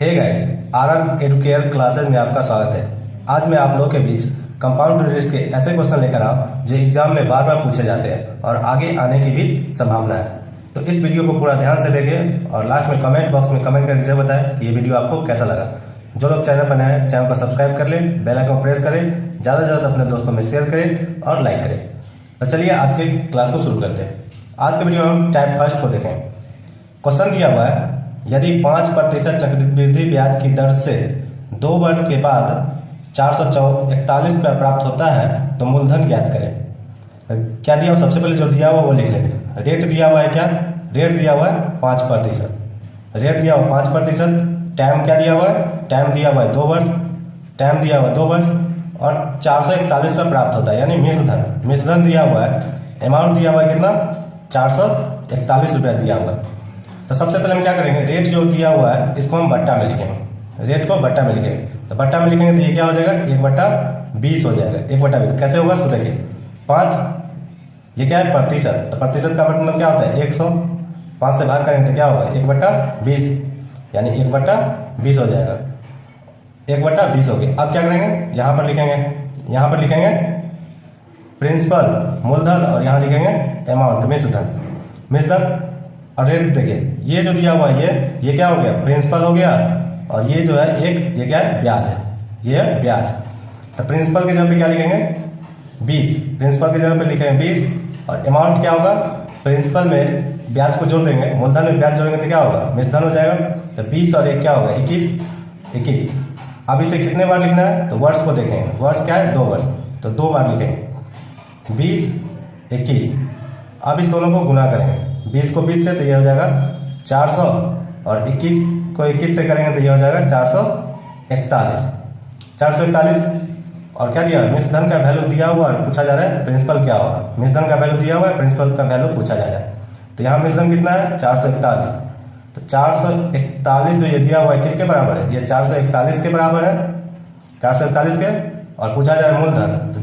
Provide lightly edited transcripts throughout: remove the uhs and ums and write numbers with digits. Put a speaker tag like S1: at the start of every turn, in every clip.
S1: हे guys, RR Educare classes में आपका स्वागत है। आज मैं आप लोगों के बीच कंपाउंड इंटरेस्ट के ऐसे क्वेश्चन लेकर आऊँ जो एग्जाम में बार बार पूछे जाते हैं और आगे आने की भी संभावना है। तो इस वीडियो को पूरा ध्यान से देखें और लास्ट में कमेंट बॉक्स में कमेंट करके जरूर बताएं कि ये वीडियो आपको कैसा लगा। जो लोग चैनल पर नए हैं चैनल को सब्सक्राइब कर लें, बेल आइकन प्रेस करें, ज़्यादा से ज़्यादा अपने दोस्तों में शेयर करें और लाइक करें। तो चलिए आज के क्लास को शुरू करते हैं। आज के वीडियो में हम टाइप फर्स्ट को देखें। क्वेश्चन दिया हुआ है, यदि 5% चक्रवृद्धि ब्याज की दर से 2 वर्ष के बाद 441 रुपया प्राप्त होता है तो मूलधन ज्ञात करें। क्या दिया हुआ, सबसे पहले जो दिया हुआ वो लिख लेंगे। रेट दिया हुआ है, क्या रेट दिया हुआ है 5%, रेट दिया हुआ 5%। टाइम क्या दिया हुआ है, टाइम दिया हुआ है 2 वर्ष, टाइम दिया हुआ है 2 वर्ष और 441 रुपया प्राप्त होता है यानी मिश्रधन। मिश्रधन दिया हुआ है, अमाउंट दिया हुआ है कितना, 441 रुपया दिया हुआ है। तो सबसे पहले हम क्या करेंगे, रेट जो दिया हुआ है इसको हम बट्टा में लिखेंगे। रेट को बट्टा में लिखेंगे, तो बट्टा में लिखेंगे तो ये क्या हो जाएगा, 1/20 हो जाएगा। 1/20 कैसे होगा, सो देखिए 5 ये क्या है प्रतिशत, तो प्रतिशत का मतलब क्या होता है 100। 5 से भाग करेंगे तो क्या होगा 1/20 यानी 1/20 हो जाएगा। 1/20 हो गया। अब क्या करेंगे, यहाँ पर लिखेंगे प्रिंसिपल मूलधन और यहाँ लिखेंगे अमाउंट मिश्रधन। और रेट देखिए ये जो दिया हुआ है ये क्या हो गया, प्रिंसिपल हो गया और ये जो है ये क्या है, ब्याज है, ये है ब्याज। तो प्रिंसिपल के जगह पे क्या लिखेंगे 20, प्रिंसिपल के जगह पे लिखेंगे 20 और अमाउंट क्या होगा, प्रिंसिपल में ब्याज को जोड़ देंगे, मूलधन में ब्याज जोड़ेंगे तो क्या होगा, मिश्रधन हो जाएगा। तो 20 और 1 क्या होगा 21। अब इसे कितने बार लिखना है, तो वर्ष को देखेंगे, वर्ष क्या है 2 वर्ष, तो 2 बार लिखेंगे 20 21। अब इस दोनों को गुना करेंगे, 20 को 20 से तो ये हो जाएगा 400 और 21 को 21 से करेंगे तो ये हो जाएगा 441। और क्या दिया, मिश्रधन का वैल्यू दिया हुआ और पूछा जा रहा है प्रिंसिपल क्या होगा। मिश्रधन का वैल्यू दिया हुआ है, प्रिंसिपल का वैल्यू पूछा जा रहा है। तो यहाँ मिश्रधन कितना है 441। तो 441 जो ये दिया हुआ है किसके बराबर है, ये 441 के बराबर है, 441 के। और पूछा जा रहा है मूलधन, तो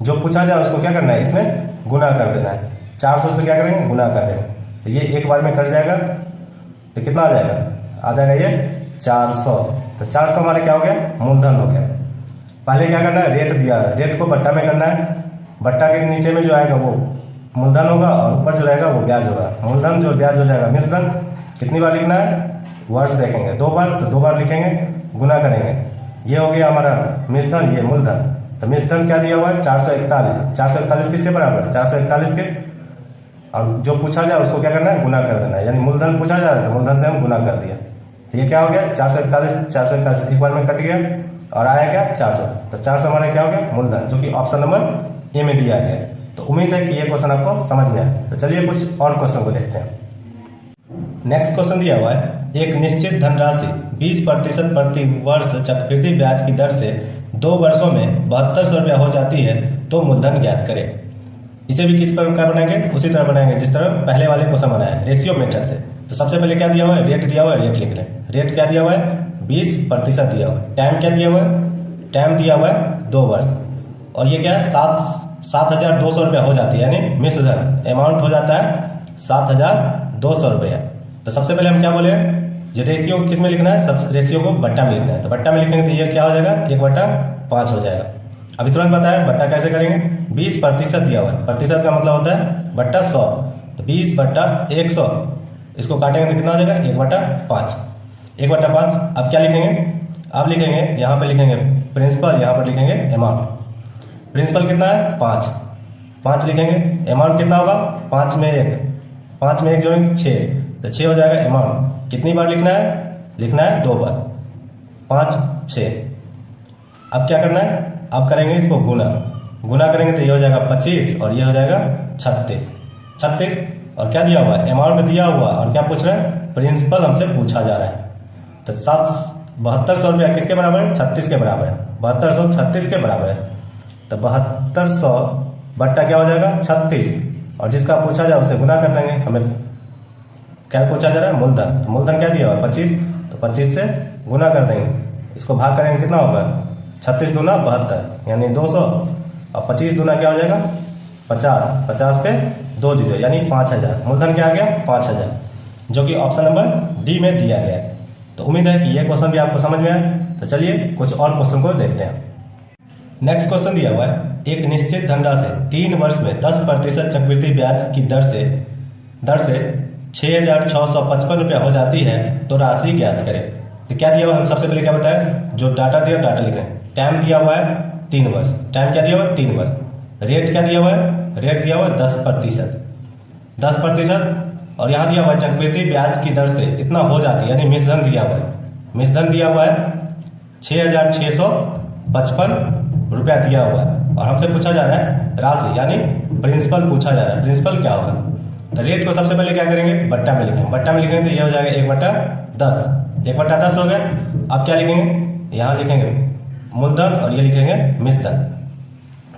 S1: जो पूछा जाए उसको क्या करना है, इसमें गुना कर देना है। 400 से क्या करेंगे, गुना कर देंगे, तो ये एक बार में कट जाएगा तो कितना आ जाएगा ये 400। तो 400 हमारे क्या हो गया, मूलधन हो गया। पहले क्या करना है, रेट दिया है, रेट को बट्टा में करना है। बट्टा के नीचे में जो आएगा वो मूलधन होगा और ऊपर जो रहेगा वो ब्याज होगा। मूलधन जो ब्याज हो जाएगा मिश्रधन। कितनी बार लिखना है, वर्ष देखेंगे 2 बार, तो 2 बार लिखेंगे, गुना करेंगे। ये हो गया हमारा मिश्रधन, ये मूलधन। तो मिश्रधन क्या दिया हुआ है 441 किसके बराबर है, 441 के। और जो पूछा जाए उसको क्या करना है, गुना कर देना है। यानी मूलधन पूछा जा रहा है तो मूलधन से हम गुना कर दिया। तो ये क्या हो गया 441 एक बार में कट गया और आया क्या 400। तो 400 हमारा क्या हो गया, मूलधन, जो कि ऑप्शन नंबर ए में दिया गया है। तो उम्मीद है कि ये क्वेश्चन आपको समझ में आया। तो चलिए कुछ और क्वेश्चन को देखते हैं। नेक्स्ट क्वेश्चन दिया हुआ है, एक निश्चित धनराशि 20% प्रति वर्ष चक्रवृद्धि ब्याज की दर से 2 वर्षों में 7200 रुपया हो जाती है तो मूलधन ज्ञात करें। इसे भी किस प्रकार बनाएंगे, उसी तरह बनाएंगे जिस तरह पहले वाले क्वेश्चन बनाया, रेशियो मेथड से। तो सबसे पहले क्या दिया हुआ है, रेट दिया हुआ है, रेट लिख लें। रेट क्या दिया हुआ है 20% दिया हुआ है। टाइम क्या दिया हुआ है, टाइम दिया हुआ है 2 वर्ष और ये क्या है 7200 रुपया हो जाती है यानी मिश्रधन। अमाउंट हो जाता है 7200 रुपया। तो सबसे पहले हम क्या बोले, जो रेशियो किस में लिखना है, सब रेशियो को बट्टा में लिखना है। तो बट्टा में लिखेंगे तो ये क्या हो जाएगा 1/5 हो जाएगा। अभी तुरंत बताया बट्टा कैसे करेंगे, 20% दिया हुआ है, प्रतिशत का मतलब होता है बट्टा 100। तो 20/100 इसको काटेंगे तो कितना हो जाएगा 1/5। 1/5 अब क्या लिखेंगे, अब लिखेंगे यहाँ पे लिखेंगे प्रिंसिपल, यहाँ पर लिखेंगे अमाउंट। प्रिंसिपल कितना है 5 लिखेंगे। अमाउंट कितना होगा 5 में 1 जोड़ेंगे 6, तो 6 हो जाएगा अमाउंट। कितनी बार लिखना है 2 बार, 5 6। अब क्या करना है, अब करेंगे इसको गुना करेंगे तो ये हो जाएगा 25 और ये हो जाएगा 36। और क्या दिया हुआ है, अमाउंट दिया हुआ और क्या पूछ रहे हैं, प्रिंसिपल हमसे पूछा जा रहा है। तो 7200 रुपया किसके बराबर है, 36 के बराबर है। 7200 36 के बराबर है। तो 7200 बट्टा क्या हो जाएगा 36 और जिसका पूछा जाए उसे गुना कर देंगे। हमें क्या पूछा जा रहा है, मूलधन। तो मूलधन क्या दिया हुआ है 25, तो 25 से गुना कर देंगे। इसको भाग करेंगे कितना होगा 36 दूना 72 यानी 200 और 25 दूना क्या हो जाएगा 50 पे 2 जीरो यानी 5000। मूलधन क्या आ गया 5000, जो कि ऑप्शन नंबर डी में दिया गया है। तो उम्मीद है कि ये क्वेश्चन भी आपको समझ में आया। तो चलिए कुछ और क्वेश्चन को देखते हैं। नेक्स्ट क्वेश्चन दिया हुआ है, एक निश्चित धनराशि 3 वर्ष में 10% चक्रवृद्धि ब्याज की दर से 6,655 रुपया हो जाती है, तो राशि ज्ञात करें। तो क्या दिया हुआ है, हम सबसे पहले क्या बताएं, जो डाटा दिया डाटा लिखें। टाइम दिया हुआ है 3 वर्ष, टाइम क्या दिया हुआ है 3 वर्ष। रेट क्या दिया हुआ है, रेट दिया हुआ है 10%, और यहाँ दिया हुआ है चक्रवृद्धि ब्याज की दर से इतना हो जाती है, यानी मिश्रधन दिया हुआ है। मिश्रधन दिया हुआ है 6,655 रुपया दिया हुआ है, और हमसे पूछा जा रहा है राशि, यानी प्रिंसिपल पूछा जा रहा है। प्रिंसिपल क्या होगा, तो रेट को सबसे पहले क्या करेंगे, बट्टा में लिखेंगे। बट्टा में लिखेंगे तो ये हो जाएगा 1/10, 1/10 हो गया। अब क्या लिखेंगे, यहाँ लिखेंगे मूलधन और ये लिखेंगे मिश्रधन।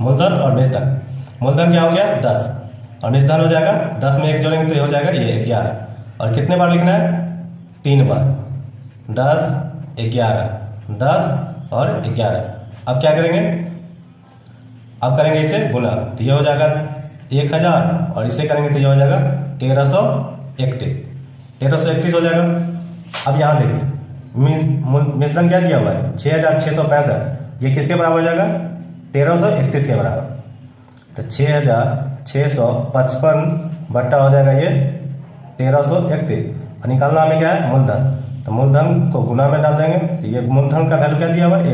S1: मूलधन और मिश्रधन, मूलधन क्या हो गया 10 और मिश्रधन हो जाएगा 10 में 1 जोड़ेंगे तो ये हो जाएगा ये 11। और कितने बार लिखना है, 3 बार, 10 11, 10 और 11। अब क्या करेंगे, अब करेंगे इसे गुना, तो ये हो जाएगा 1000 और इसे करेंगे तो ये हो जाएगा 1331 हो जाएगा। अब यहाँ देखिए मिश्रधन क्या दिया हुआ है 6,665, ये किसके बराबर हो जाएगा 1331 के बराबर। तो 6,655 बट्टा हो जाएगा ये 1331, और निकालना हमें क्या है मूलधन, तो मूलधन को गुना में डाल देंगे। तो ये मूलधन का वैल्यू क्या दिया हुआ है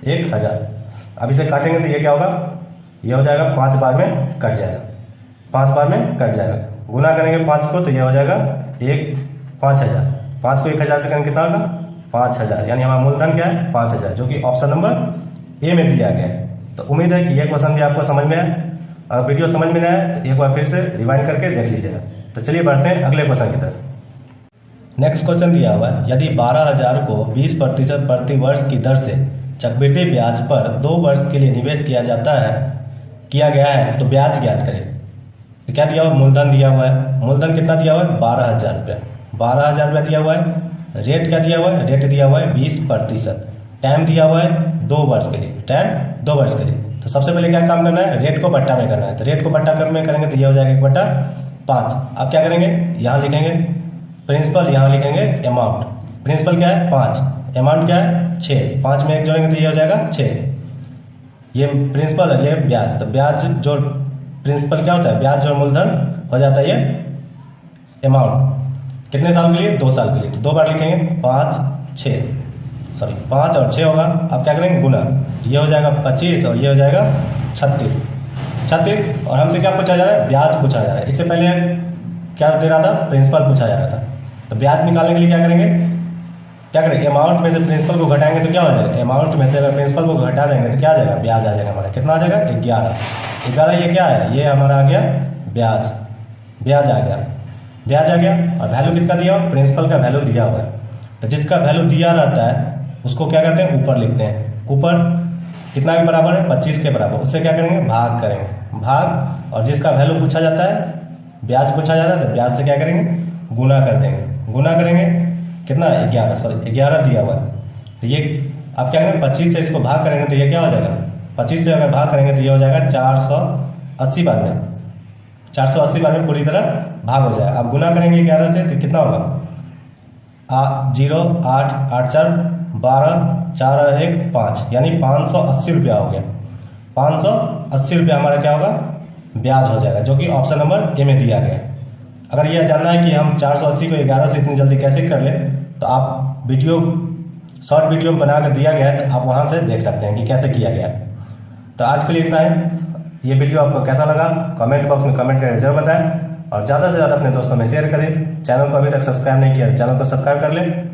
S1: 1000। अब इसे काटेंगे तो ये क्या होगा, ये हो जाएगा 5 बार में कट जाएगा, 5 बार में कट जाएगा। गुना करेंगे 5 को तो ये हो जाएगा 5000, 5 को 1000 से करेंगे कितना होगा 5000, यानी हमारा मूलधन क्या है 5000, जो कि ऑप्शन नंबर ए में दिया गया है। तो उम्मीद है कि यह क्वेश्चन भी आपको समझ में आया। अगर वीडियो समझ में नहीं आया तो एक बार फिर से रिवाइंड करके देख लीजिएगा। तो चलिए बढ़ते हैं अगले क्वेश्चन की तरफ। नेक्स्ट क्वेश्चन दिया हुआ है, यदि 12,000 को 20% प्रति वर्ष की दर से चक्रवृद्धि ब्याज पर 2 वर्ष के लिए निवेश किया गया है तो ब्याज ज्ञात करें। तो क्या दिया हुआ, मूलधन दिया हुआ है। मूलधन कितना दिया हुआ है 12,000 रुपया, 12,000 रुपया दिया हुआ है। रेट क्या दिया हुआ है, रेट दिया हुआ है 20%। टाइम दिया हुआ है 2 वर्ष के लिए, टाइम 2 वर्ष के लिए। तो सबसे पहले क्या काम करना है, रेट को बट्टा में करना है। तो रेट को बट्टा में करेंगे तो ये हो जाएगा 1/5। अब क्या करेंगे, यहाँ लिखेंगे प्रिंसिपल, यहाँ लिखेंगे अमाउंट। प्रिंसिपल क्या है 5, अमाउंट क्या है 6, 5 में 1 जोड़ेंगे तो ये हो जाएगा 6। ये प्रिंसिपल और ये ब्याज, तो ब्याज जो प्रिंसिपल क्या होता है, ब्याज जो मूलधन हो जाता है ये अमाउंट। कितने साल के लिए, 2 साल के लिए। तो 2 बार लिखेंगे 5 और 6 होगा। अब क्या करेंगे गुना, ये हो जाएगा 25 और ये हो जाएगा 36। और हमसे क्या पूछा जा रहा है, ब्याज पूछा जा रहा है। इससे पहले क्या दे रहा था, प्रिंसिपल पूछा जा रहा था। तो ब्याज निकालने के लिए क्या करेंगे, अमाउंट में से प्रिंसिपल को घटाएंगे तो क्या हो जाएगा, अमाउंट में से अगर प्रिंसिपल को घटा देंगे तो क्या आ जाएगा, ब्याज आ जाएगा हमारा। कितना आ जाएगा 11। ये क्या है, ये हमारा आ गया ब्याज आ गया। और वैल्यू किसका दिया हुआ, प्रिंसिपल का वैल्यू दिया हुआ है। तो जिसका वैल्यू दिया रहता है उसको क्या करते हैं, ऊपर लिखते हैं। ऊपर कितना के बराबर है, 25 के बराबर। उससे क्या करेंगे, भाग करेंगे, भाग। और जिसका वैल्यू पूछा जाता है, ब्याज पूछा जा रहा है, तो ब्याज से क्या करेंगे, गुना कर देंगे। गुना करेंगे कितना, 11 दिया हुआ है। तो ये आप क्या करेंगे, 25 से इसको भाग करेंगे तो ये क्या हो जाएगा, 25 से अगर भाग करेंगे तो ये हो जाएगा 480 बार में। 480 बार में पूरी तरह भाग हो जाएगा। अब गुना करेंगे 11 से तो कितना होगा, 0 8 8 4 12 4 और 1 5, यानी 580 रुपया हो गया। 580 रुपया हमारा क्या होगा, ब्याज हो जाएगा, जो कि ऑप्शन नंबर ए में दिया गया है। अगर यह जानना है कि हम 480 को 11 से इतनी जल्दी कैसे कर लें, तो आप शॉर्ट वीडियो बना कर दिया गया है, तो आप वहां से देख सकते हैं कि कैसे किया गया है। तो आज के लिए इतना है। ये वीडियो आपको कैसा लगा कमेंट बॉक्स में कमेंट करके जरूर बताएं, और ज़्यादा से ज़्यादा अपने दोस्तों में शेयर करें। चैनल को अभी तक सब्सक्राइब नहीं किया, चैनल को सब्सक्राइब कर लें।